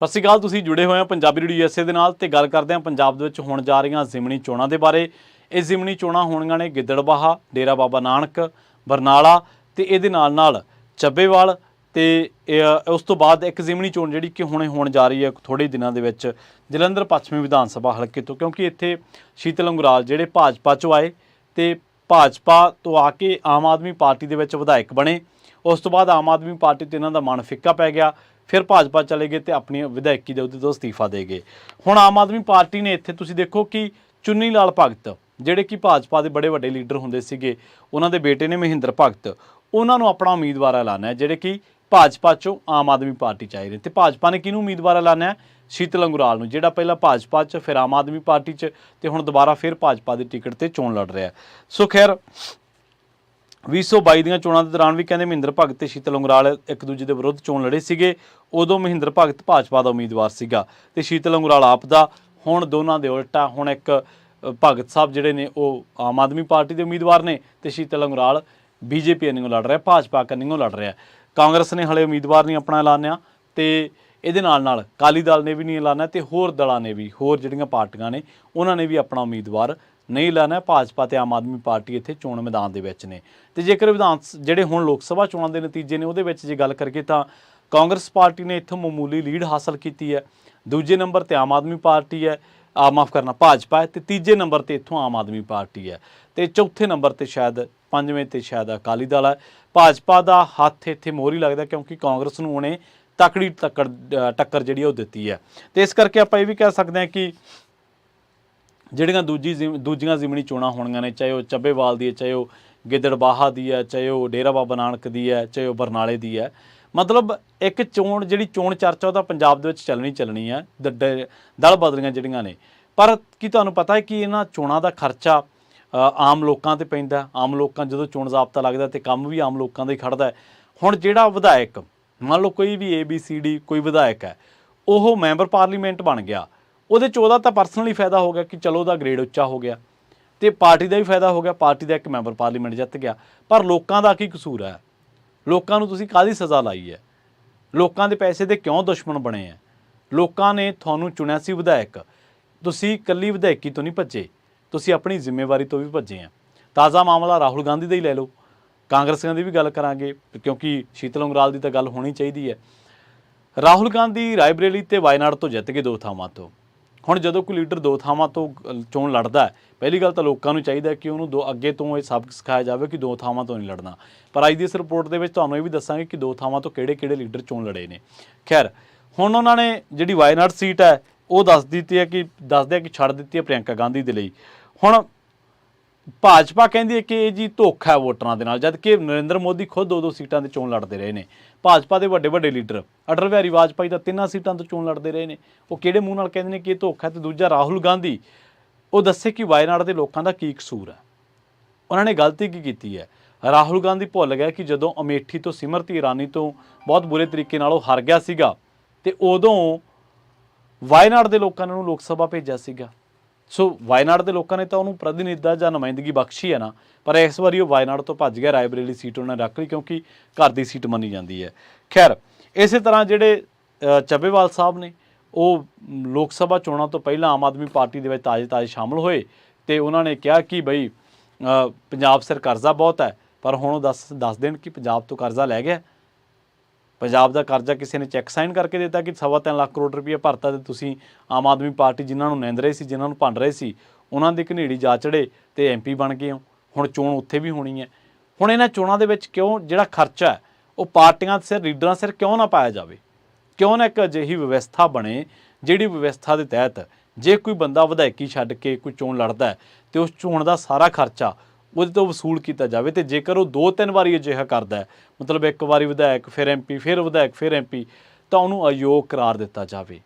ਸਤਿ ਸ਼੍ਰੀ ਅਕਾਲ। ਤੁਸੀਂ ਜੁੜੇ ਹੋਏ ਹੋ ਪੰਜਾਬੀ ਰੇਡੀਓ USA ਦੇ ਨਾਲ ਤੇ ਗੱਲ ਕਰਦੇ ਹਾਂ ਪੰਜਾਬ ਦੇ ਵਿੱਚ ਹੋਣ ਜਾ ਰਹੀਆਂ ਜ਼ਿਮਨੀ ਚੋਣਾਂ ਦੇ ਬਾਰੇ। ਇਹ ਜ਼ਿਮਨੀ ਚੋਣਾਂ ਹੋਣੀਆਂ ਨੇ ਗਿੱਦੜਬਾਹਾ, ਡੇਰਾ ਬਾਬਾ ਨਾਨਕ, ਬਰਨਾਲਾ ਤੇ ਇਹਦੇ ਨਾਲ ਚੱਬੇਵਾਲ ਤੇ ਉਸ ਤੋਂ ਬਾਅਦ ਇੱਕ ਜ਼ਿਮਨੀ ਚੋਣ ਜਿਹੜੀ ਕਿ ਹੁਣੇ ਹੋਣ ਜਾ ਰਹੀ ਹੈ ਥੋੜ੍ਹੇ ਦਿਨਾਂ ਦੇ ਵਿੱਚ ਜਲੰਧਰ ਪੱਛਮੀ ਵਿਧਾਨ ਸਭਾ ਹਲਕੇ ਤੋਂ, ਕਿਉਂਕਿ ਇੱਥੇ ਸ਼ੀਤਲ ਅੰਗਰਾਲ ਜਿਹੜੇ ਭਾਜਪਾ 'ਚੋਂ ਆਏ ਤੇ ਭਾਜਪਾ ਤੋਂ ਆ ਕੇ ਆਮ ਆਦਮੀ ਪਾਰਟੀ ਦੇ ਵਿੱਚ ਵਿਧਾਇਕ ਬਣੇ। ਉਸ ਤੋਂ ਬਾਅਦ ਆਮ ਆਦਮੀ ਪਾਰਟੀ ਤੇ ਇਹਨਾਂ ਦਾ ਮਨ ਫਿੱਕਾ ਪੈ ਗਿਆ, ਫਿਰ ਭਾਜਪਾ ਚਲੇ ਗਏ ਤੇ ਆਪਣੀ ਵਿਧਾਇਕੀ ਦੇ ਅਹੁਦੇ ਤੋਂ ਅਸਤੀਫਾ ਦੇ ਗਏ। ਹੁਣ ਆਮ ਆਦਮੀ ਪਾਰਟੀ ਨੇ ਇੱਥੇ ਤੁਸੀਂ ਦੇਖੋ ਕਿ ਚੁੰਨੀ ਲਾਲ ਭਗਤ ਜਿਹੜੇ ਕਿ ਭਾਜਪਾ ਦੇ ਬੜੇ ਵੱਡੇ ਲੀਡਰ ਹੁੰਦੇ ਸੀਗੇ, ਉਹਨਾਂ ਦੇ ਬੇਟੇ ਨੇ ਮਹਿੰਦਰ ਭਗਤ, ਉਹਨਾਂ ਨੂੰ ਆਪਣਾ ਉਮੀਦਵਾਰ ਐਲਾਨਿਆ ਜਿਹੜੇ ਕਿ ਭਾਜਪਾ 'ਚੋਂ ਆਮ ਆਦਮੀ ਪਾਰਟੀ 'ਚ ਆਏ ਨੇ। ਤੇ ਭਾਜਪਾ ਨੇ ਕਿਹਨੂੰ ਉਮੀਦਵਾਰ ਐਲਾਨਿਆ? ਸ਼ੀਤਲ ਅੰਗਰਾਲ ਨੂੰ, ਜਿਹੜਾ ਪਹਿਲਾਂ ਭਾਜਪਾ 'ਚ, ਫਿਰ ਆਮ ਆਦਮੀ ਪਾਰਟੀ 'ਚ ਤੇ ਹੁਣ ਦੁਬਾਰਾ ਫਿਰ ਭਾਜਪਾ ਦੀ ਟਿਕਟ ਤੇ ਚੋਣ ਲੜ ਰਿਹਾ। ਸੋ ਖੈਰ 2022 ਦੀਆਂ ਚੋਣਾਂ ਦੇ ਦੌਰਾਨ ਵੀ ਕਹਿੰਦੇ ਮਹਿੰਦਰ ਭਗਤ ਤੇ ਸ਼ੀਤਲ ਅੰਗਰਾਲ ਇੱਕ ਦੂਜੇ ਦੇ ਵਿਰੁੱਧ ਚੋਣ ਲੜੇ ਸੀਗੇ। ਉਦੋਂ ਮਹਿੰਦਰ ਭਗਤ ਭਾਜਪਾ ਦਾ ਉਮੀਦਵਾਰ ਸੀਗਾ ਤੇ ਸ਼ੀਤਲ ਅੰਗਰਾਲ ਆਪ ਦਾ। ਹੁਣ ਦੋਨਾਂ ਦੇ ਉਲਟਾ, ਹੁਣ ਇੱਕ ਭਗਤ ਸਾਹਿਬ ਜਿਹੜੇ ਨੇ ਉਹ ਆਮ ਆਦਮੀ ਪਾਰਟੀ ਦੇ ਉਮੀਦਵਾਰ ਨੇ ਤੇ ਸ਼ੀਤਲ ਅੰਗਰਾਲ BJP ਕੰਨਿਓ ਲੜ ਰਿਹਾ, ਭਾਜਪਾ ਕੰਨਿਓ ਲੜ ਰਿਹਾ। ਕਾਂਗਰਸ ਨੇ ਹਲੇ ਉਮੀਦਵਾਰ ਨਹੀਂ ਆਪਣਾ ਐਲਾਨਿਆ ਤੇ ਇਹਦੇ ਨਾਲ ਅਕਾਲੀ ਦਲ ਨੇ ਵੀ ਨਹੀਂ ਐਲਾਨਿਆ ਤੇ ਹੋਰ ਦਲਾਂ ਨੇ ਵੀ, ਹੋਰ ਜਿਹੜੀਆਂ ਪਾਰਟੀਆਂ ਨੇ ਉਹਨਾਂ ਨੇ ਵੀ ਆਪਣਾ ਉਮੀਦਵਾਰ ਨਹੀਂ ਐਲਾਨਿਆ। ਭਾਜਪਾ ਤੇ ਆਮ ਆਦਮੀ ਪਾਰਟੀ ਇੱਥੇ ਚੋਣ ਮੈਦਾਨ ਦੇ ਵਿੱਚ ਨੇ। ਤੇ ਜੇਕਰ ਜਿਹੜੇ ਹੁਣ ਲੋਕ ਸਭਾ ਚੋਣਾਂ ਦੇ ਨਤੀਜੇ ਨੇ ਉਹਦੇ ਵਿੱਚ ਜੇ ਗੱਲ ਕਰੀਏ ਤਾਂ ਕਾਂਗਰਸ ਪਾਰਟੀ ਨੇ ਇੱਥੋਂ ਮਾਮੂਲੀ ਲੀਡ ਹਾਸਲ ਕੀਤੀ ਹੈ। ਦੂਜੇ ਨੰਬਰ ਤੇ ਆਮ ਆਦਮੀ ਪਾਰਟੀ ਹੈ, ਭਾਜਪਾ ਹੈ, ਤੇ ਤੀਜੇ ਨੰਬਰ ਤੇ ਇੱਥੋਂ ਆਮ ਆਦਮੀ ਪਾਰਟੀ ਹੈ ਤੇ ਚੌਥੇ ਨੰਬਰ ਤੇ ਸ਼ਾਇਦ, ਪੰਜਵੇਂ ਤੇ ਸ਼ਾਇਦ ਅਕਾਲੀ ਦਲ ਹੈ। ਭਾਜਪਾ ਦਾ ਹੱਥ ਇੱਥੇ ਮੋਹਰੀ ਲੱਗਦਾ ਕਿਉਂਕਿ ਕਾਂਗਰਸ ਨੂੰ ਉਹਨੇ ਤਕੜੀ ਟੱਕਰ ਜਿਹੜੀ ਉਹ ਦਿੱਤੀ ਹੈ। ਤੇ ਇਸ ਕਰਕੇ ਆਪਾਂ ਇਹ ਵੀ ਕਹਿ ਸਕਦੇ ਹਾਂ ਕਿ ਜਿਹੜੀਆਂ ਦੂਜੀਆਂ ਜ਼ਿਮਨੀ ਚੋਣਾਂ ਹੋਣੀਆਂ ਨੇ, ਚਾਹੇ ਉਹ ਚੱਬੇਵਾਲ ਦੀ ਹੈ, ਚਾਹੇ ਉਹ ਗਿੱਦੜਬਾਹਾ ਦੀ ਹੈ, ਚਾਹੇ ਉਹ ਡੇਰਾ ਬਾਬਾ ਨਾਨਕ ਦੀ ਹੈ, ਚਾਹੇ ਉਹ ਬਰਨਾਲੇ ਦੀ ਹੈ, ਮਤਲਬ ਇੱਕ ਜਿਹੜੀ ਚੋਣ ਚਰਚਾ ਉਹ ਤਾਂ ਪੰਜਾਬ ਦੇ ਵਿੱਚ ਚੱਲਣੀ ਹੈ। ਦਲ ਬਦਲੀਆਂ ਜਿਹੜੀਆਂ ਨੇ, ਪਰ ਕੀ ਤੁਹਾਨੂੰ ਪਤਾ ਹੈ ਕਿ ਇਹਨਾਂ ਚੋਣਾਂ ਦਾ ਖਰਚਾ ਆਮ ਲੋਕਾਂ 'ਤੇ ਪੈਂਦਾ। ਆਮ ਲੋਕਾਂ ਜਦੋਂ ਚੋਣ ਜ਼ਾਬਤਾ ਲੱਗਦਾ ਤੇ ਕੰਮ ਵੀ ਆਮ ਲੋਕਾਂ ਦਾ ਹੀ ਖੜਦਾ। ਹੁਣ ਜਿਹੜਾ ਵਿਧਾਇਕ, ਮੰਨ ਲਓ ਕੋਈ ਵੀ ABCD ਕੋਈ ਵਿਧਾਇਕ ਹੈ, ਉਹ ਮੈਂਬਰ ਪਾਰਲੀਮੈਂਟ ਬਣ ਗਿਆ, ਉਹਦੇ 'ਚ ਉਹਦਾ ਤਾਂ ਪਰਸਨਲੀ ਫਾਇਦਾ ਹੋ ਗਿਆ ਕਿ ਚਲੋ ਉਹਦਾ ਗ੍ਰੇਡ ਉੱਚਾ ਹੋ ਗਿਆ ਤੇ ਪਾਰਟੀ ਦਾ ਵੀ ਫਾਇਦਾ ਹੋ ਗਿਆ, ਪਾਰਟੀ ਦਾ ਇੱਕ ਮੈਂਬਰ ਪਾਰਲੀਮੈਂਟ ਜਿੱਤ ਗਿਆ। ਪਰ ਲੋਕਾਂ ਦਾ ਕੀ ਕਸੂਰ ਹੈ? ਲੋਕਾਂ ਨੂੰ ਤੁਸੀਂ ਕਾਹਦੀ ਸਜ਼ਾ ਲਾਈ ਹੈ? ਲੋਕਾਂ ਦੇ ਪੈਸੇ ਦੇ ਕਿਉਂ ਦੁਸ਼ਮਣ ਬਣੇ ਆ? ਲੋਕਾਂ ਨੇ ਤੁਹਾਨੂੰ ਚੁਣਿਆ ਸੀ ਵਿਧਾਇਕ, ਤੁਸੀਂ ਇਕੱਲੀ ਵਿਧਾਇਕੀ ਤੋਂ ਨਹੀਂ ਭੱਜੇ, ਤੁਸੀਂ ਆਪਣੀ ਜ਼ਿੰਮੇਵਾਰੀ ਤੋਂ ਵੀ ਭੱਜੇ ਆ। ਤਾਜ਼ਾ ਮਾਮਲਾ ਰਾਹੁਲ ਗਾਂਧੀ ਦਾ ਹੀ ਲੈ ਲਓ, ਕਾਂਗਰਸੀਆਂ ਦੀ ਵੀ ਗੱਲ ਕਰਾਂਗੇ ਕਿਉਂਕਿ ਸ਼ੀਤਲ ਅੰਗਰਾਲ ਦੀ ਤਾਂ ਗੱਲ ਹੋਣੀ ਚਾਹੀਦੀ ਹੈ। ਰਾਹੁਲ ਗਾਂਧੀ ਰਾਏਬਰੇਲੀ ਤੇ ਵਾਇਨਾਡ ਤੋਂ ਜਿੱਤ ਗਏ 2 ਥਾਵਾਂ ਤੋਂ। ਹੁਣ ਜਦੋਂ ਕੋਈ ਲੀਡਰ 2 ਥਾਵਾਂ ਤੋਂ ਚੋਣ ਲੜਦਾ, ਪਹਿਲੀ ਗੱਲ ਤਾਂ ਲੋਕਾਂ ਨੂੰ ਚਾਹੀਦਾ ਕਿ ਉਹਨੂੰ ਅੱਗੇ ਤੋਂ ਇਹ ਸਬਕ ਸਿਖਾਇਆ ਜਾਵੇ ਕਿ 2 ਥਾਵਾਂ ਤੋਂ ਨਹੀਂ ਲੜਨਾ। ਪਰ ਅੱਜ ਦੀ ਇਸ ਰਿਪੋਰਟ ਦੇ ਵਿੱਚ ਤੁਹਾਨੂੰ ਇਹ ਵੀ ਦੱਸਾਂਗੇ ਕਿ 2 ਥਾਵਾਂ ਤੋਂ ਕਿਹੜੇ ਲੀਡਰ ਚੋਣ ਲੜੇ ਨੇ। ਖੈਰ ਹੁਣ ਉਹਨਾਂ ਨੇ ਜਿਹੜੀ ਵਾਇਨਾਡ ਸੀਟ ਹੈ ਉਹ ਦੱਸਦੇ ਆ ਕਿ ਛੱਡ ਦਿੱਤੀ ਹੈ ਪ੍ਰਿਯੰਕਾ ਗਾਂਧੀ ਦੇ ਲਈ। ਹੁਣ ਭਾਜਪਾ ਕਹਿੰਦੀ ਹੈ ਕਿ ਇਹ ਜੀ ਧੋਖਾ ਹੈ ਵੋਟਰਾਂ ਦੇ ਨਾਲ, ਜਦ ਕਿ ਨਰਿੰਦਰ ਮੋਦੀ ਖੁਦ 2 ਸੀਟਾਂ 'ਤੇ ਚੋਣ ਲੜਦੇ ਰਹੇ ਨੇ। ਭਾਜਪਾ ਦੇ ਵੱਡੇ ਲੀਡਰ ਅਟਲ ਬਿਹਾਰੀ ਵਾਜਪਾਈ ਤਾਂ 3 ਸੀਟਾਂ ਤੋਂ ਚੋਣ ਲੜਦੇ ਰਹੇ ਨੇ। ਉਹ ਕਿਹੜੇ ਮੂੰਹ ਨਾਲ ਕਹਿੰਦੇ ਨੇ ਕਿ ਇਹ ਧੋਖਾ? ਤੇ ਦੂਜਾ ਰਾਹੁਲ ਗਾਂਧੀ, ਉਹ ਦੱਸੇ ਕਿ ਵਾਇਨਾਡ ਦੇ ਲੋਕਾਂ ਦਾ ਕੀ ਕਸੂਰ ਹੈ, ਉਹਨਾਂ ਨੇ ਗਲਤੀ ਕੀ ਕੀਤੀ ਹੈ। ਰਾਹੁਲ ਗਾਂਧੀ ਭੁੱਲ ਗਿਆ ਕਿ ਜਦੋਂ ਅਮੇਠੀ ਤੋਂ ਸਿਮਰਤੀ ਇਰਾਨੀ ਤੋਂ ਬਹੁਤ ਬੁਰੇ ਤਰੀਕੇ ਨਾਲ ਉਹ ਹਾਰ ਗਿਆ ਸੀਗਾ ਤੇ ਉਦੋਂ ਵਾਇਨਾਡ ਦੇ ਲੋਕਾਂ ਨੇ ਉਹਨੂੰ ਲੋਕ ਸਭਾ ਭੇਜਿਆ ਸੀਗਾ। ਸੋ ਵਾਇਨਾਡ ਦੇ ਲੋਕਾਂ ਨੇ ਤਾਂ ਉਹਨੂੰ ਪ੍ਰਤੀਨਿਧਤਾ ਜਾਂ ਨੁਮਾਇੰਦਗੀ ਬਖਸ਼ੀ ਹੈ ਨਾ, ਪਰ ਇਸ ਵਾਰੀ ਉਹ ਵਾਇਨਾਡ ਤੋਂ ਭੱਜ ਗਿਆ। ਰਾਏਬਰੇਲੀ ਸੀਟ ਉਹਨਾਂ ਨੇ ਰੱਖ ਲਈ ਕਿਉਂਕਿ ਘਰ ਦੀ ਸੀਟ ਮੰਨੀ ਜਾਂਦੀ ਹੈ। ਖੈਰ ਇਸੇ ਤਰ੍ਹਾਂ ਜਿਹੜੇ ਚੱਬੇਵਾਲ ਸਾਹਿਬ ਨੇ, ਉਹ ਲੋਕ ਸਭਾ ਚੋਣਾਂ ਤੋਂ ਪਹਿਲਾਂ ਆਮ ਆਦਮੀ ਪਾਰਟੀ ਦੇ ਵਿੱਚ ਤਾਜ਼ੇ ਸ਼ਾਮਲ ਹੋਏ ਤੇ ਉਹਨਾਂ ਨੇ ਕਿਹਾ ਕਿ ਬਈ ਪੰਜਾਬ ਸਿਰ ਕਰਜ਼ਾ ਬਹੁਤ ਹੈ, ਪਰ ਹੁਣ ਉਹ ਦੱਸ ਦੇਣ ਕਿ ਪੰਜਾਬ ਤੋਂ ਕਰਜ਼ਾ ਲੈ ਗਿਆ। ਪੰਜਾਬ ਦਾ ਕਰਜ਼ਾ ਕਿਸੇ ਨੇ ਚੈੱਕ ਸਾਈਨ ਕਰਕੇ ਦਿੱਤਾ ਕਿ 3.25 ਲੱਖ ਕਰੋੜ ਰੁਪਏ ਭਰਤਾ ਤੇ ਤੁਸੀਂ ਆਮ ਆਦਮੀ ਪਾਰਟੀ ਜਿਨ੍ਹਾਂ ਨੂੰ ਨਿੰਦ ਰਹੇ ਸੀ, ਜਿਨ੍ਹਾਂ ਨੂੰ ਭੰਡ ਰਹੇ ਸੀ, ਉਹਨਾਂ ਦੇ ਘਨੇੜੀ ਜਾ ਚੜੇ ਤੇ MP ਬਣ ਗਏ ਹੋ। ਹੁਣ ਚੋਣ ਉੱਥੇ ਵੀ ਹੋਣੀ ਹੈ। ਹੁਣ ਇਹਨਾਂ ਚੋਣਾਂ ਦੇ ਵਿੱਚ ਕਿਉਂ ਜਿਹੜਾ ਖਰਚਾ ਹੈ ਉਹ ਪਾਰਟੀਆਂ ਸਿਰ, ਲੀਡਰਾਂ ਸਿਰ ਕਿਉਂ ਨਾ ਪਾਇਆ ਜਾਵੇ? ਕਿਉਂ ਨਾ ਇੱਕ ਅਜਿਹੀ ਵਿਵਸਥਾ ਬਣੇ ਜਿਹੜੀ ਵਿਵਸਥਾ ਦੇ ਤਹਿਤ ਜੇ ਕੋਈ ਬੰਦਾ ਵਿਧਾਇਕੀ ਛੱਡ ਕੇ ਕੋਈ ਚੋਣ ਲੜਦਾ ਹੈ ਤੇ ਉਸ ਚੋਣ ਦਾ ਸਾਰਾ ਖਰਚਾ ਉਹਦੇ ਤੋਂ ਵਸੂਲ ਕੀਤਾ ਜਾਵੇ। ਤੇ ਜੇਕਰ ਉਹ 2-3 ਵਾਰੀ ਅਜਿਹਾ ਕਰਦਾ ਹੈ, ਮਤਲਬ ਇੱਕ ਵਾਰੀ ਵਿਧਾਇਕ ਫਿਰ MP ਫਿਰ ਵਿਧਾਇਕ ਫਿਰ MP, ਤਾਂ ਉਹਨੂੰ ਅਯੋਗ ਕਰਾਰ ਦਿੱਤਾ ਜਾਵੇ।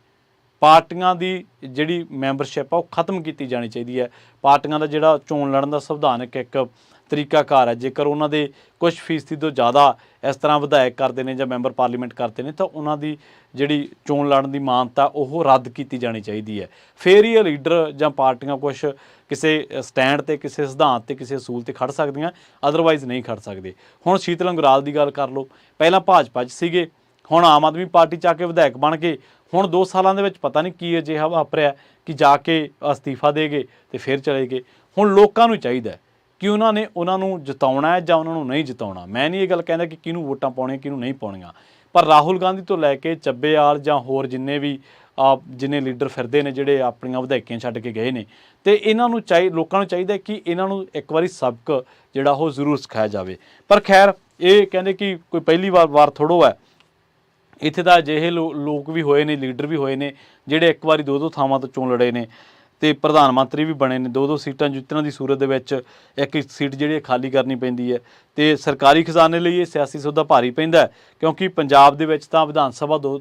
ਪਾਰਟੀਆਂ ਦੀ ਜਿਹੜੀ ਮੈਂਬਰਸ਼ਿਪ ਆ ਉਹ ਖਤਮ ਕੀਤੀ ਜਾਣੀ ਚਾਹੀਦੀ ਹੈ। ਪਾਰਟੀਆਂ ਦਾ ਜਿਹੜਾ ਚੋਣ ਲੜਨ ਦਾ ਸੰਵਿਧਾਨਕ ਇੱਕ ਤਰੀਕਾਕਾਰ ਹੈ, ਜੇਕਰ ਉਹਨਾਂ ਦੇ ਕੁਝ ਫੀਸਦੀ ਤੋਂ ਜ਼ਿਆਦਾ ਇਸ ਤਰ੍ਹਾਂ ਵਿਧਾਇਕ ਕਰਦੇ ਨੇ ਜਾਂ ਮੈਂਬਰ ਪਾਰਲੀਮੈਂਟ ਕਰਦੇ ਨੇ ਤਾਂ ਉਹਨਾਂ ਦੀ ਜਿਹੜੀ ਚੋਣ ਲੜਨ ਦੀ ਮਾਨਤਾ ਉਹ ਰੱਦ ਕੀਤੀ ਜਾਣੀ ਚਾਹੀਦੀ ਹੈ। ਫਿਰ ਹੀ ਇਹ ਲੀਡਰ ਜਾਂ ਪਾਰਟੀਆਂ ਕੁਛ ਕਿਸੇ ਸਟੈਂਡ 'ਤੇ, ਕਿਸੇ ਸਿਧਾਂਤ 'ਤੇ, ਕਿਸੇ ਅਸੂਲ 'ਤੇ ਖੜ੍ਹ ਸਕਦੀਆਂ, ਅਦਰਵਾਈਜ਼ ਨਹੀਂ ਖੜ੍ਹ ਸਕਦੇ। ਹੁਣ ਸ਼ੀਤਲ ਅੰਗਰਾਲ ਦੀ ਗੱਲ ਕਰ ਲਓ, ਪਹਿਲਾਂ ਭਾਜਪਾ 'ਚ ਸੀਗੇ, ਹੁਣ ਆਮ ਆਦਮੀ ਪਾਰਟੀ 'ਚ ਆ ਕੇ ਵਿਧਾਇਕ ਬਣ ਗਏ। ਹੁਣ 2 ਸਾਲਾਂ ਦੇ ਵਿੱਚ ਪਤਾ ਨਹੀਂ ਕੀ ਅਜਿਹਾ ਵਾਪਰਿਆ ਕਿ ਜਾ ਕੇ ਅਸਤੀਫਾ ਦੇ ਗਏ ਤੇ ਫਿਰ ਚਲੇ ਗਏ। ਹੁਣ ਲੋਕਾਂ ਨੂੰ ਚਾਹੀਦਾ ਕਿ ਉਹਨਾਂ ਨੂੰ ਜਿਤਾਉਣਾ ਹੈ ਜਾਂ ਉਹਨਾਂ ਨੂੰ ਨਹੀਂ ਜਿਤਾਉਣਾ। ਮੈਂ ਨਹੀਂ ਇਹ ਗੱਲ ਕਹਿੰਦਾ ਕਿ ਕਿਹਨੂੰ ਵੋਟਾਂ ਪਾਉਣੀਆਂ ਕਿਹਨੂੰ ਨਹੀਂ ਪਾਉਣੀਆਂ, ਪਰ ਰਾਹੁਲ ਗਾਂਧੀ ਤੋਂ ਲੈ ਕੇ ਚੱਬੇਵਾਲ ਜਾਂ ਹੋਰ ਜਿੰਨੇ ਲੀਡਰ ਫਿਰਦੇ ਨੇ ਜਿਹੜੇ ਆਪਣੀਆਂ ਵਿਧਾਇਕੀਆਂ ਛੱਡ ਕੇ ਗਏ ਨੇ, ਤੇ ਇਹਨਾਂ ਨੂੰ ਲੋਕਾਂ ਨੂੰ ਚਾਹੀਦਾ ਕਿ ਇਹਨਾਂ ਨੂੰ ਇੱਕ ਵਾਰੀ ਸਬਕ ਜਿਹੜਾ ਉਹ ਜ਼ਰੂਰ ਸਿਖਾਇਆ ਜਾਵੇ। ਪਰ ਖੈਰ ਇਹ ਕਹਿੰਦੇ ਕਿ ਕੋਈ ਪਹਿਲੀ ਵਾਰ ਥੋੜ੍ਹੋ ਹੈ, ਇੱਥੇ ਤਾਂ ਅਜਿਹੇ ਲੋਕ ਵੀ ਹੋਏ ਨੇ, ਲੀਡਰ ਵੀ ਹੋਏ ਨੇ ਜਿਹੜੇ ਇੱਕ ਵਾਰੀ 2-2 ਥਾਵਾਂ ਤੋਂ ਚੋਣ ਲੜੇ ਨੇ ਤੇ ਪ੍ਰਧਾਨ ਮੰਤਰੀ ਵੀ ਬਣੇ ਨੇ। 2-2 ਸੀਟਾਂ ਜਿੱਤਣ ਦੀ ਸੂਰਤ ਦੇ ਵਿੱਚ ਇੱਕ ਸੀਟ ਜਿਹੜੀ ਖਾਲੀ ਕਰਨੀ ਪੈਂਦੀ ਹੈ ਤੇ ਸਰਕਾਰੀ ਖਜ਼ਾਨੇ ਲਈ ਇਹ ਸਿਆਸੀ ਸੌਦਾ ਭਾਰੀ ਪੈਂਦਾ, ਕਿਉਂਕਿ ਪੰਜਾਬ ਦੇ ਵਿੱਚ ਤਾਂ ਵਿਧਾਨ ਸਭਾ 2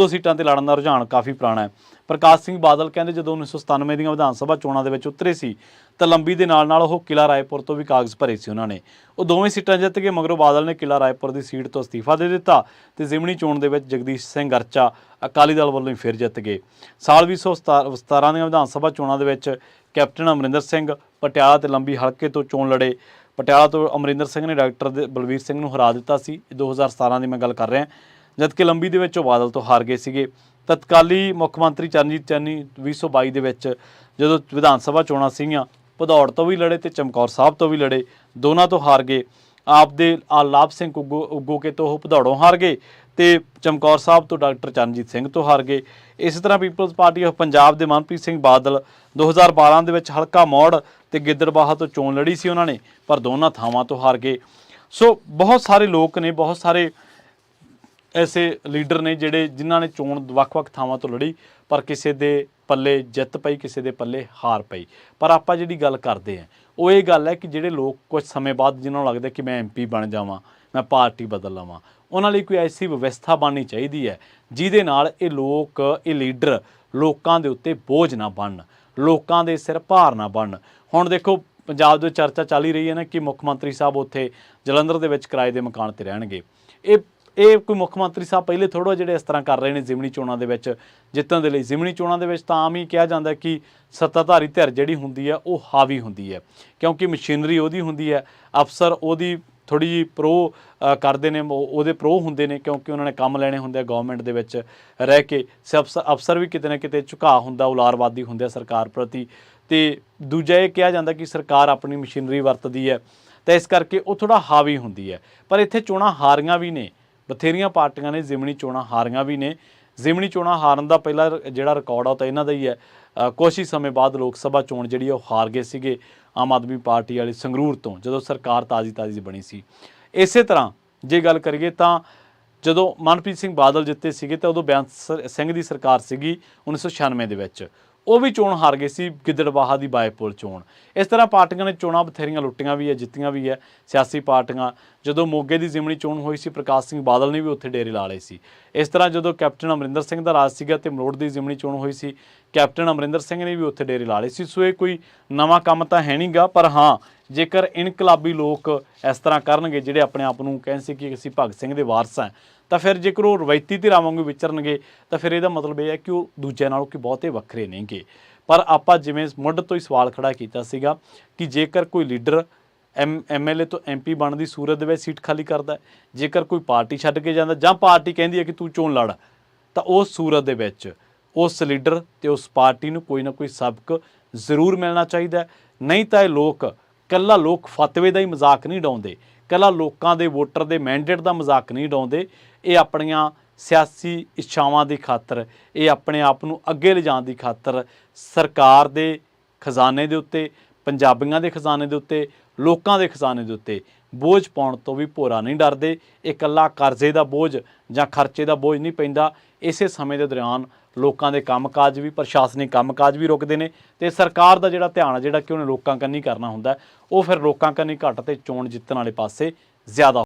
ਸੀਟਾਂ ਤੇ ਲੜਨ ਦਾ ਰੁਝਾਨ ਕਾਫੀ ਪੁਰਾਣਾ ਹੈ। ਪ੍ਰਕਾਸ਼ ਸਿੰਘ ਬਾਦਲ ਕਹਿੰਦੇ ਜਦੋਂ 1997 ਦੀਆਂ ਵਿਧਾਨ ਸਭਾ ਚੋਣਾਂ ਦੇ ਵਿੱਚ ਉਤਰੇ ਸੀ ਤਾਂ ਲੰਬੀ ਦੇ ਨਾਲ ਉਹ ਕਿਲ੍ਹਾ ਰਾਏਪੁਰ ਤੋਂ ਵੀ ਕਾਗਜ਼ ਭਰੇ ਸੀ ਉਹਨਾਂ ਨੇ। ਉਹ ਦੋਵੇਂ ਸੀਟਾਂ ਜਿੱਤ ਕੇ ਮਗਰੋਂ ਬਾਦਲ ਨੇ ਕਿਲ੍ਹਾ ਰਾਏਪੁਰ ਦੀ ਸੀਟ ਤੋਂ ਅਸਤੀਫਾ ਦੇ ਦਿੱਤਾ ਤੇ ਜ਼ਿਮਨੀ ਚੋਣ ਦੇ ਵਿੱਚ ਜਗਦੀਸ਼ ਸਿੰਘ ਅਰਚਾ ਅਕਾਲੀ ਦਲ ਵੱਲੋਂ ਹੀ ਫਿਰ ਜਿੱਤ ਗਏ। ਸਾਲ 2017 ਦੀਆਂ ਵਿਧਾਨ ਸਭਾ ਚੋਣਾਂ ਦੇ ਵਿੱਚ ਕੈਪਟਨ ਅਮਰਿੰਦਰ ਸਿੰਘ ਪਟਿਆਲਾ ਤੇ ਲੰਬੀ ਹਲਕੇ ਤੋਂ ਚੋਣ ਲੜੇ। ਪਟਿਆਲਾ ਤੋਂ ਅਮਰਿੰਦਰ ਸਿੰਘ ਨੇ ਡਾਕਟਰ ਬਲਵੀਰ ਸਿੰਘ ਨੂੰ ਹਰਾ ਦਿੱਤਾ ਸੀ। 2017 ਦੀ ਮੈਂ ਗੱਲ ਕਰ ਰਿਹਾ, ਜਦਕਿ ਲੰਬੀ ਦੇ ਵਿੱਚ ਉਹ ਬਾਦਲ ਤੋਂ ਹਾਰ ਗਏ ਸੀਗੇ। ਤਤਕਾਲੀ ਮੁੱਖ ਮੰਤਰੀ ਚਰਨਜੀਤ ਚੰਨੀ 2022 ਦੇ ਵਿੱਚ ਜਦੋਂ ਵਿਧਾਨ ਸਭਾ ਚੋਣਾਂ ਸੀਗੀਆਂ, ਭਦੌੜ ਤੋਂ ਵੀ ਲੜੇ ਤੇ ਚਮਕੌਰ ਸਾਹਿਬ ਤੋਂ ਵੀ ਲੜੇ, ਦੋਨਾਂ ਤੋਂ ਹਾਰ ਗਏ। ਆਪ ਦੇ ਲਾਭ ਸਿੰਘ ਉਗੋਕੇ ਤੋਂ ਉਹ ਭਦੌੜੋਂ ਹਾਰ ਗਏ ਤੇ ਚਮਕੌਰ ਸਾਹਿਬ ਤੋਂ ਡਾਕਟਰ ਚਰਨਜੀਤ ਸਿੰਘ ਤੋਂ ਹਾਰ ਗਏ। ਇਸੇ ਤਰ੍ਹਾਂ ਪੀਪਲਜ਼ ਪਾਰਟੀ ਆਫ ਪੰਜਾਬ ਦੇ ਮਨਪ੍ਰੀਤ ਸਿੰਘ ਬਾਦਲ 2012 ਦੇ ਵਿੱਚ ਹਲਕਾ ਮੌੜ ਤੇ ਗਿੱਦੜਬਾਹਾ ਤੋਂ ਚੋਣ ਲੜੀ ਸੀ ਉਹਨਾਂ ਨੇ, ਪਰ ਦੋਨਾਂ ਥਾਵਾਂ ਤੋਂ ਹਾਰ ਗਏ। ਸੋ ਬਹੁਤ ਸਾਰੇ ਲੋਕ ਨੇ, ਬਹੁਤ ਸਾਰੇ ਐਸੇ ਲੀਡਰ ਨੇ ਜਿਨ੍ਹਾਂ ਨੇ ਚੋਣ ਵੱਖ-ਵੱਖ ਥਾਵਾਂ ਤੋਂ ਲੜੀ, ਪਰ ਕਿਸੇ ਦੇ ਪੱਲੇ ਜਿੱਤ ਪਈ, ਕਿਸੇ ਦੇ ਪੱਲੇ ਹਾਰ ਪਈ। ਪਰ ਆਪਾਂ ਜਿਹੜੀ ਗੱਲ ਕਰਦੇ ਹਾਂ ਉਹ ਇਹ ਗੱਲ ਹੈ ਕਿ ਜਿਹੜੇ ਲੋਕ ਕੁਝ ਸਮੇਂ ਬਾਅਦ ਜਿਨ੍ਹਾਂ ਨੂੰ ਲੱਗਦਾ ਕਿ ਮੈਂ MP ਬਣ ਜਾਵਾਂ, ਮੈਂ ਪਾਰਟੀ ਬਦਲ ਲਵਾਂ, ਉਹਨਾਂ ਲਈ ਕੋਈ ਐਸੀ ਵਿਵਸਥਾ ਬਣਨੀ ਚਾਹੀਦੀ ਹੈ ਜਿਹਦੇ ਨਾਲ ਇਹ ਲੀਡਰ ਲੋਕਾਂ ਦੇ ਉੱਤੇ ਬੋਝ ਨਾ ਬਣਨ, ਲੋਕਾਂ ਦੇ ਸਿਰ ਭਾਰ ਨਾ ਬਣਨ। ਹੁਣ ਦੇਖੋ ਪੰਜਾਬ ਦੇ ਚਰਚਾ ਚੱਲ ਹੀ ਰਹੀ ਹੈ ਨਾ ਕਿ ਮੁੱਖ ਮੰਤਰੀ ਸਾਹਿਬ ਉੱਥੇ ਜਲੰਧਰ ਦੇ ਵਿੱਚ ਕਿਰਾਏ ਦੇ ਮਕਾਨ 'ਤੇ ਰਹਿਣਗੇ। ਇਹ ਕੋਈ ਮੁੱਖ ਮੰਤਰੀ ਸਾਹਿਬ ਪਹਿਲੇ ਥੋੜ੍ਹਾ ਜਿਹੜੇ ਇਸ ਤਰ੍ਹਾਂ ਕਰ ਰਹੇ ਨੇ ਜ਼ਿਮਨੀ ਚੋਣਾਂ ਦੇ ਵਿੱਚ ਜਿੱਤਣ ਦੇ ਲਈ। ਜ਼ਿਮਨੀ ਚੋਣਾਂ ਦੇ ਵਿੱਚ ਤਾਂ ਆਮ ਹੀ ਕਿਹਾ ਜਾਂਦਾ ਕਿ ਸੱਤਾਧਾਰੀ ਧਿਰ ਜਿਹੜੀ ਹੁੰਦੀ ਹੈ ਉਹ ਹਾਵੀ ਹੁੰਦੀ ਹੈ, ਕਿਉਂਕਿ ਮਸ਼ੀਨਰੀ ਉਹਦੀ ਹੁੰਦੀ ਹੈ, ਅਫਸਰ ਉਹਦੀ ਥੋੜ੍ਹੀ ਜਿਹੀ ਪ੍ਰੋ ਕਰਦੇ ਨੇ, ਉਹਦੇ ਪ੍ਰੋ ਹੁੰਦੇ ਨੇ, ਕਿਉਂਕਿ ਉਹਨਾਂ ਨੇ ਕੰਮ ਲੈਣੇ ਹੁੰਦੇ ਆ ਗੌਰਮੈਂਟ ਦੇ ਵਿੱਚ ਰਹਿ ਕੇ। ਅਫਸਰ ਵੀ ਕਿਤੇ ਨਾ ਕਿਤੇ ਝੁਕਾਅ ਹੁੰਦਾ, ਉਲਾਰਵਾਦੀ ਹੁੰਦੇ ਆ ਸਰਕਾਰ ਪ੍ਰਤੀ। ਅਤੇ ਦੂਜਾ ਇਹ ਕਿਹਾ ਜਾਂਦਾ ਕਿ ਸਰਕਾਰ ਆਪਣੀ ਮਸ਼ੀਨਰੀ ਵਰਤਦੀ ਹੈ ਤਾਂ ਇਸ ਕਰਕੇ ਉਹ ਥੋੜ੍ਹਾ ਹਾਵੀ ਹੁੰਦੀ ਹੈ। ਪਰ ਇੱਥੇ ਚੋਣਾਂ ਹਾਰੀਆਂ ਵੀ ਨੇ, ਬਥੇਰੀਆਂ ਪਾਰਟੀਆਂ ਨੇ ਜ਼ਿਮਨੀ ਚੋਣਾਂ ਹਾਰੀਆਂ ਵੀ ਨੇ। ਜ਼ਿਮਨੀ ਚੋਣਾਂ ਹਾਰਨ ਦਾ ਪਹਿਲਾ ਜਿਹੜਾ ਰਿਕਾਰਡ ਆ ਉਹ ਤਾਂ ਇਹਨਾਂ ਦਾ ਹੀ ਹੈ। ਕੁਛ ਹੀ ਸਮੇਂ ਬਾਅਦ ਲੋਕ ਸਭਾ ਚੋਣ ਜਿਹੜੀ ਉਹ ਹਾਰ ਗਏ ਸੀਗੇ ਆਮ ਆਦਮੀ ਪਾਰਟੀ ਵਾਲੇ ਸੰਗਰੂਰ ਤੋਂ, ਜਦੋਂ ਸਰਕਾਰ ਤਾਜ਼ੀ ਬਣੀ ਸੀ। ਇਸੇ ਤਰ੍ਹਾਂ ਜੇ ਗੱਲ ਕਰੀਏ ਤਾਂ ਜਦੋਂ ਮਨਪ੍ਰੀਤ ਸਿੰਘ ਬਾਦਲ ਜਿੱਤੇ ਸੀਗੇ ਤਾਂ ਉਦੋਂ ਬੇਅੰਤ ਸਿੰਘ ਦੀ ਸਰਕਾਰ ਸੀਗੀ 1996 ਦੇ ਵਿੱਚ, ਉਹ ਵੀ ਚੋਣ ਹਾਰ ਗਏ ਸੀ ਗਿੱਦੜਬਾਹਾ ਦੀ ਬਾਏਪੁਰ ਚੋਣ। ਇਸ ਤਰ੍ਹਾਂ ਪਾਰਟੀਆਂ ਨੇ ਚੋਣਾਂ ਬਥੇਰੀਆਂ ਲੁੱਟੀਆਂ ਵੀ ਹੈ, ਜਿੱਤੀਆਂ ਵੀ ਹੈ ਸਿਆਸੀ ਪਾਰਟੀਆਂ। ਜਦੋਂ ਮੋਗੇ ਦੀ ਜ਼ਿਮਨੀ ਚੋਣ ਹੋਈ ਸੀ ਪ੍ਰਕਾਸ਼ ਸਿੰਘ ਬਾਦਲ ਨੇ ਵੀ ਉੱਥੇ ਡੇਰੇ ਲਾ ਲਏ ਸੀ। ਇਸ ਤਰ੍ਹਾਂ ਜਦੋਂ ਕੈਪਟਨ ਅਮਰਿੰਦਰ ਸਿੰਘ ਦਾ ਰਾਜ ਸੀਗਾ ਤੇ ਮਲੋਟ ਦੀ ਜ਼ਿਮਨੀ ਚੋਣ ਹੋਈ ਸੀ, ਕੈਪਟਨ ਅਮਰਿੰਦਰ ਸਿੰਘ ਨੇ ਵੀ ਉੱਥੇ ਡੇਰੇ ਲਾ ਲਏ ਸੀ। ਸੋ ਇਹ ਕੋਈ ਨਵਾਂ ਕੰਮ ਤਾਂ ਹੈ ਨਹੀਂ ਗਾ, ਪਰ ਹਾਂ ਜੇਕਰ ਇਨਕਲਾਬੀ ਲੋਕ ਇਸ ਤਰ੍ਹਾਂ ਕਰਨਗੇ ਜਿਹੜੇ ਆਪਣੇ ਆਪ ਨੂੰ ਕਹਿੰਦੇ ਸੀ ਕਿ ਅਸੀਂ ਭਗਤ ਸਿੰਘ ਦੇ ਵਾਰਸ ਹਾਂ, ਤਾਂ ਫਿਰ ਜੇਕਰ ਉਹ ਰਵਾਇਤੀ ਧਿਰਾਂ ਵਾਂਗੂ ਵਿਚਰਨਗੇ ਤਾਂ ਫਿਰ ਇਹਦਾ ਮਤਲਬ ਇਹ ਹੈ ਕਿ ਉਹ ਦੂਜਿਆਂ ਨਾਲੋਂ ਕਿ ਬਹੁਤੇ ਵੱਖਰੇ ਨਹੀਂ ਗੇ। ਪਰ ਆਪਾਂ ਜਿਵੇਂ ਮੁੱਢ ਤੋਂ ਹੀ ਸਵਾਲ ਖੜਾ ਕੀਤਾ ਸੀਗਾ ਕਿ ਜੇਕਰ ਕੋਈ ਲੀਡਰ MLA ਤੋਂ MP ਬਣਨ ਦੀ ਸੂਰਤ ਦੇ ਵਿੱਚ ਸੀਟ ਖਾਲੀ ਕਰਦਾ, ਜੇਕਰ ਕੋਈ ਪਾਰਟੀ ਛੱਡ ਕੇ ਜਾਂਦਾ ਜਾਂ ਪਾਰਟੀ ਕਹਿੰਦੀ ਹੈ ਕਿ ਤੂੰ ਚੋਣ ਲੜ, ਤਾਂ ਉਸ ਸੂਰਤ ਦੇ ਵਿੱਚ ਉਸ ਲੀਡਰ ਤੇ ਉਸ ਪਾਰਟੀ ਨੂੰ ਕੋਈ ਨਾ ਕੋਈ ਸਬਕ ਜ਼ਰੂਰ ਮਿਲਣਾ ਚਾਹੀਦਾ। ਨਹੀਂ ਤਾਂ ਇਹ ਇਕੱਲਾ ਲੋਕ ਫਤਵੇ ਦਾ ਹੀ ਮਜ਼ਾਕ ਨਹੀਂ ਉਡਾਉਂਦੇ, ਇਕੱਲਾ ਲੋਕਾਂ ਦੇ ਵੋਟਰ ਦੇ ਮੈਂਡੇਟ ਦਾ ਮਜ਼ਾਕ ਨਹੀਂ ਉਡਾਉਂਦੇ। ਇਹ ਆਪਣੀਆਂ ਸਿਆਸੀ ਇੱਛਾਵਾਂ ਦੀ ਖਾਤਰ, ਇਹ ਆਪਣੇ ਆਪ ਨੂੰ ਅੱਗੇ ਲਿਜਾਣ ਦੀ ਖਾਤਰ ਸਰਕਾਰ ਦੇ ਖਜ਼ਾਨੇ ਦੇ ਉੱਤੇ, ਪੰਜਾਬੀਆਂ ਦੇ ਖਜ਼ਾਨੇ ਦੇ ਉੱਤੇ, ਲੋਕਾਂ ਦੇ ਖਜ਼ਾਨੇ ਦੇ ਉੱਤੇ ਬੋਝ ਪਾਉਣ ਤੋਂ ਵੀ ਭੋਰਾ ਨਹੀਂ ਡਰਦੇ। ਇਹ ਇਕੱਲਾ ਕਰਜ਼ੇ ਦਾ ਬੋਝ ਜਾਂ ਖਰਚੇ ਦਾ ਬੋਝ ਨਹੀਂ ਪੈਂਦਾ। ਇਸੇ ਸਮੇਂ ਦੇ ਦੌਰਾਨ ਲੋਕਾਂ ਦੇ ਕੰਮਕਾਜ ਵੀ, ਪ੍ਰਸ਼ਾਸਨਿਕ ਕੰਮਕਾਜ ਵੀ ਰੁਕਦੇ ਨੇ ਤੇ ਸਰਕਾਰ ਦਾ ਜਿਹੜਾ ਧਿਆਨ ਜਿਹੜਾ ਕਿ ਉਹਨੇ ਲੋਕਾਂ ਕੰਨੀ ਕਰਨਾ ਹੁੰਦਾ, ਉਹ ਫਿਰ ਲੋਕਾਂ ਕੰਨੀ ਘੱਟ ਤੇ ਚੋਣ ਜਿੱਤਣ ਵਾਲੇ ਪਾਸੇ ਜ਼ਿਆਦਾ